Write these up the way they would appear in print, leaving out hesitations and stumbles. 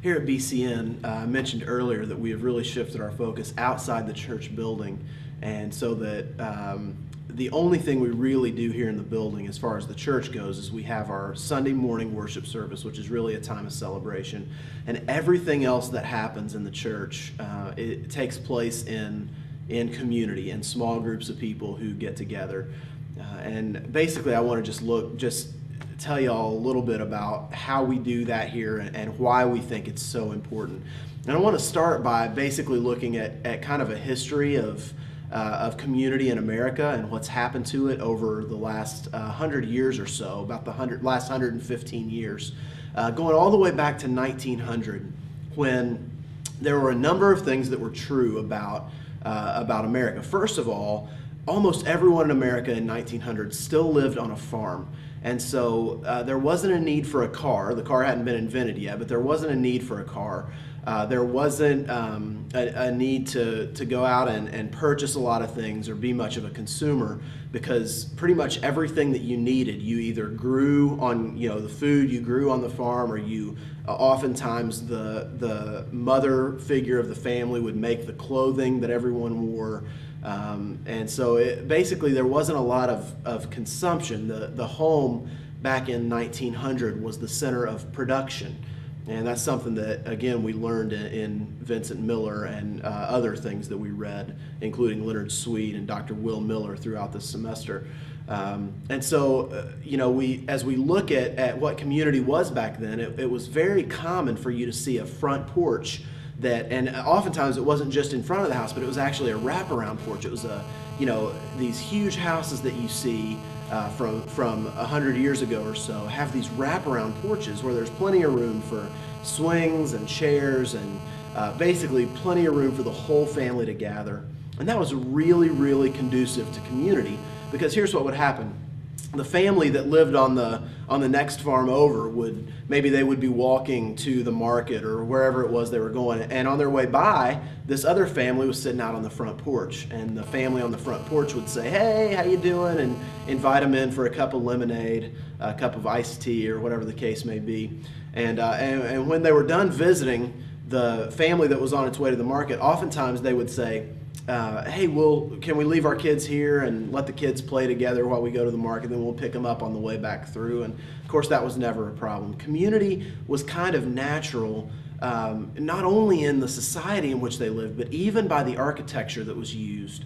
here at BCN, I mentioned earlier that we have really shifted our focus outside the church building, and so that the only thing we really do here in the building as far as the church goes is we have our Sunday morning worship service, which is really a time of celebration, and everything else that happens in the church, it takes place in community, in small groups of people who get together. And basically I want to just tell you all a little bit about how we do that here and why we think it's so important. And I want to start by basically looking at kind of a history of community in America and what's happened to it over the last 100 years or so, about the last 115 years, going all the way back to 1900, when there were a number of things that were true about America. First of all, almost everyone in America in 1900 still lived on a farm. And so there wasn't a need for a car. The car hadn't been invented yet, but there wasn't a need for a car. There wasn't a need to go out and purchase a lot of things or be much of a consumer, because pretty much everything that you needed, you either grew on, the food you grew on the farm, or you oftentimes the mother figure of the family would make the clothing that everyone wore. And so basically there wasn't a lot of consumption. The home back in 1900 was the center of production. And that's something that, again, we learned in Vincent Miller and other things that we read, including Leonard Sweet and Dr. Will Miller throughout the semester. And so, as we look at what community was back then, it was very common for you to see a front porch and oftentimes it wasn't just in front of the house, but it was actually a wraparound porch. It was these huge houses that you see from 100 years ago or so have these wraparound porches where there's plenty of room for swings and chairs and basically plenty of room for the whole family to gather. And that was really, really conducive to community, because here's what would happen. The family that lived on the next farm over maybe they would be walking to the market or wherever it was they were going, and on their way by, this other family was sitting out on the front porch, and the family on the front porch would say, "Hey, how you doing?" and invite them in for a cup of lemonade, a cup of iced tea, or whatever the case may be. And when they were done visiting the family that was on its way to the market, oftentimes they would say, "Hey, can we leave our kids here and let the kids play together while we go to the market, then we'll pick them up on the way back through." And of course that was never a problem. Community was kind of natural, not only in the society in which they lived, but even by the architecture that was used.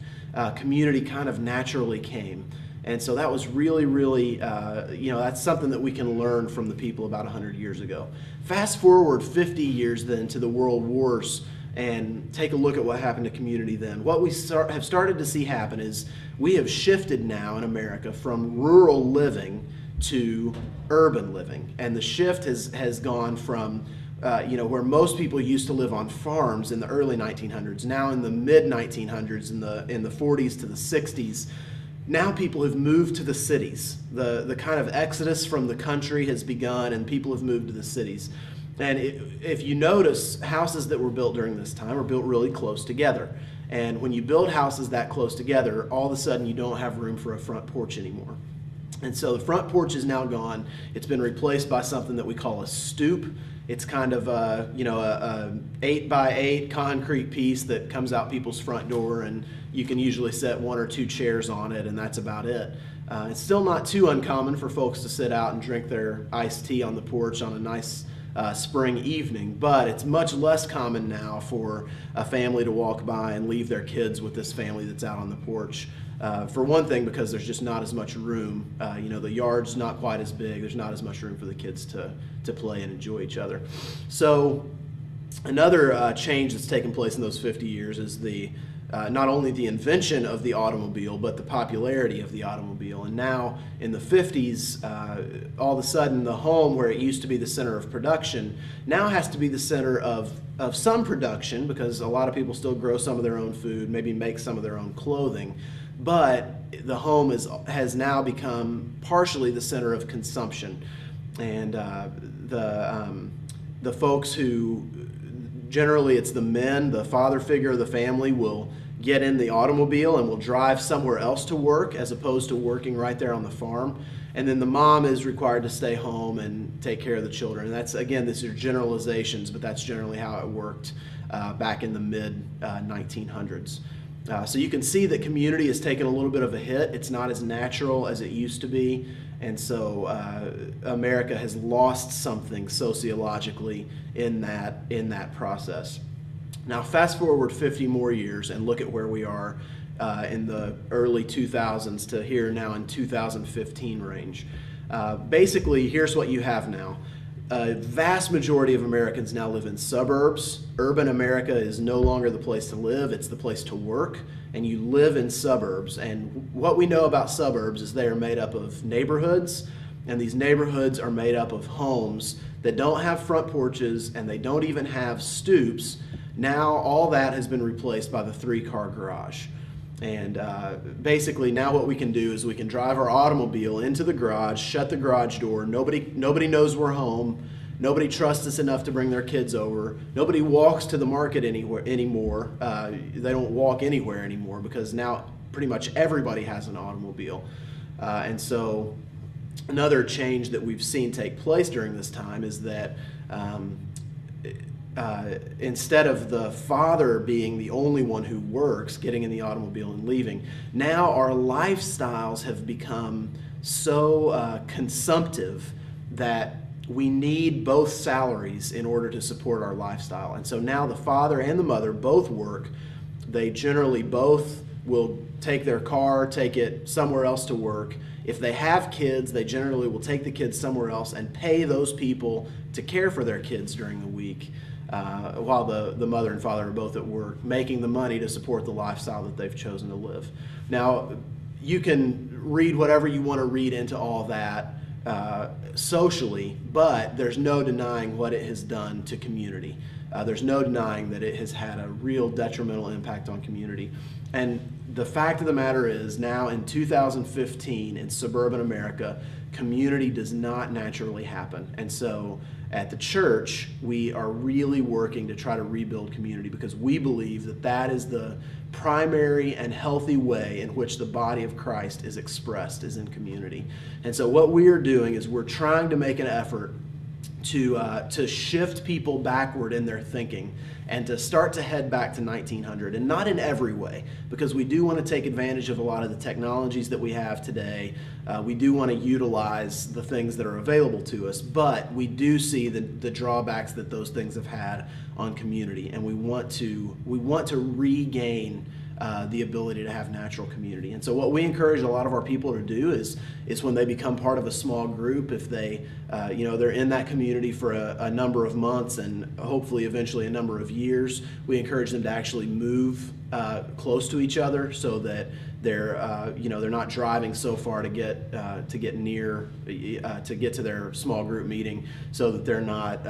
Community kind of naturally came. And so that was really, really, that's something that we can learn from the people about 100 years ago. Fast forward 50 years then to the World Wars, and take a look at what happened to community then. What we have started to see happen is we have shifted now in America from rural living to urban living. And the shift has gone from, where most people used to live on farms in the early 1900s, now in the mid-1900s, in the 40s to the 60s, now people have moved to the cities. The kind of exodus from the country has begun, and people have moved to the cities. And if you notice, houses that were built during this time are built really close together. And when you build houses that close together, all of a sudden you don't have room for a front porch anymore. And so the front porch is now gone. It's been replaced by something that we call a stoop. It's kind of a 8x8 concrete piece that comes out people's front door, and you can usually set 1 or 2 chairs on it, and that's about it. It's still not too uncommon for folks to sit out and drink their iced tea on the porch on a nice spring evening, but it's much less common now for a family to walk by and leave their kids with this family that's out on the porch. For one thing, because there's just not as much room. The yard's not quite as big. There's not as much room for the kids to play and enjoy each other. So another change that's taken place in those 50 years is not only the invention of the automobile, but the popularity of the automobile. And now in the 50s, all of a sudden the home, where it used to be the center of production, now has to be the center of some production, because a lot of people still grow some of their own food, maybe make some of their own clothing. But the home has now become partially the center of consumption. And the folks who, generally it's the men, the father figure of the family, will get in the automobile and will drive somewhere else to work, as opposed to working right there on the farm. and then the mom is required to stay home and take care of the children. And that's, again, these are generalizations, but that's generally how it worked back in the mid-1900s. So you can see that community has taken a little bit of a hit. It's not as natural as it used to be. And so America has lost something sociologically in that process. Now fast forward 50 more years and look at where we are in the early 2000s to here now in 2015 range. Basically, here's what you have now. A vast majority of Americans now live in suburbs. Urban America is no longer the place to live, it's the place to work, and you live in suburbs. And what we know about suburbs is they are made up of neighborhoods, and these neighborhoods are made up of homes that don't have front porches and they don't even have stoops. Now all that has been replaced by the 3-car garage. And basically now what we can do is we can drive our automobile into the garage, shut the garage door, nobody knows we're home, nobody trusts us enough to bring their kids over, nobody walks to the market anymore, they don't walk anywhere anymore because now pretty much everybody has an automobile. And so another change that we've seen take place during this time is that instead of the father being the only one who works, getting in the automobile and leaving, now our lifestyles have become so consumptive that we need both salaries in order to support our lifestyle. And so now the father and the mother both work. They generally both will take their car, take it somewhere else to work. If they have kids, they generally will take the kids somewhere else and pay those people to care for their kids during the week. While the mother and father are both at work, making the money to support the lifestyle that they've chosen to live. Now, you can read whatever you want to read into all that socially, but there's no denying what it has done to community. There's no denying that it has had a real detrimental impact on community. And the fact of the matter is, now in 2015 in suburban America, community does not naturally happen. And so at the church, we are really working to try to rebuild community because we believe that that is the primary and healthy way in which the body of Christ is expressed, is in community. And so what we are doing is we're trying to make an effort to shift people backward in their thinking and to start to head back to 1900, and not in every way, because we do want to take advantage of a lot of the technologies that we have today. We do want to utilize the things that are available to us, but we do see the drawbacks that those things have had on community, and we want to regain the ability to have natural community. And so what we encourage a lot of our people to do is when they become part of a small group, if they they're in that community for a number of months and hopefully eventually a number of years, we encourage them to actually move close to each other so that they're not driving so far to get near to get to their small group meeting, so that they're not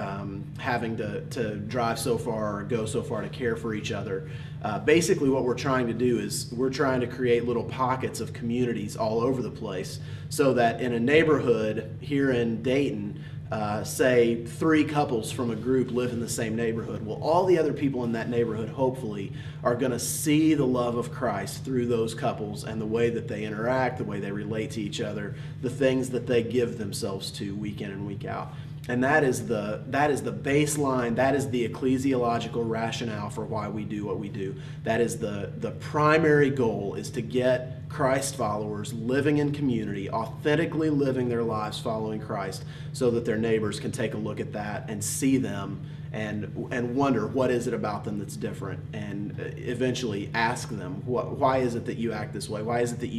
having to drive so far or go so far to care for each other. Basically what we're trying to do is we're trying to create little pockets of communities all over the place, so that in a neighborhood here in Dayton, say 3 couples from a group live in the same neighborhood. Well, all the other people in that neighborhood hopefully are going to see the love of Christ through those couples and the way that they interact, the way they relate to each other, the things that they give themselves to week in and week out. And that is the baseline, that is the ecclesiological rationale for why we do what we do. That is the primary goal, is to get Christ followers living in community, authentically living their lives following Christ, so that their neighbors can take a look at that and see them and wonder, what is it about them that's different, and eventually ask them, why is it that you act this way? Why is it that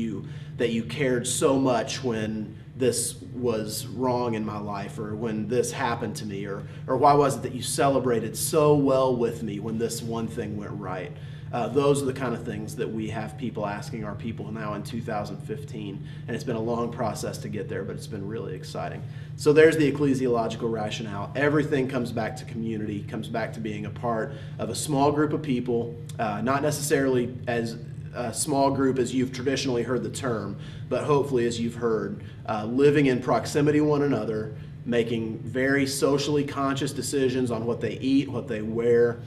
you cared so much when this was wrong in my life, or when this happened to me, or why was it that you celebrated so well with me when this one thing went right? Those are the kind of things that we have people asking our people now in 2015, and it's been a long process to get there, but it's been really exciting. So there's the ecclesiological rationale. Everything comes back to community, comes back to being a part of a small group of people, not necessarily as a small group as you've traditionally heard the term, but hopefully as you've heard, living in proximity to one another, making very socially conscious decisions on what they eat, what they wear,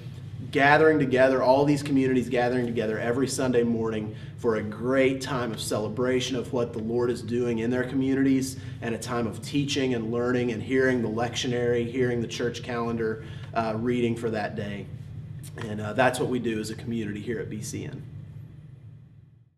gathering together, all these communities gathering together every Sunday morning for a great time of celebration of what the Lord is doing in their communities, and a time of teaching and learning and hearing the lectionary, hearing the church calendar reading for that day. And that's what we do as a community here at BCN.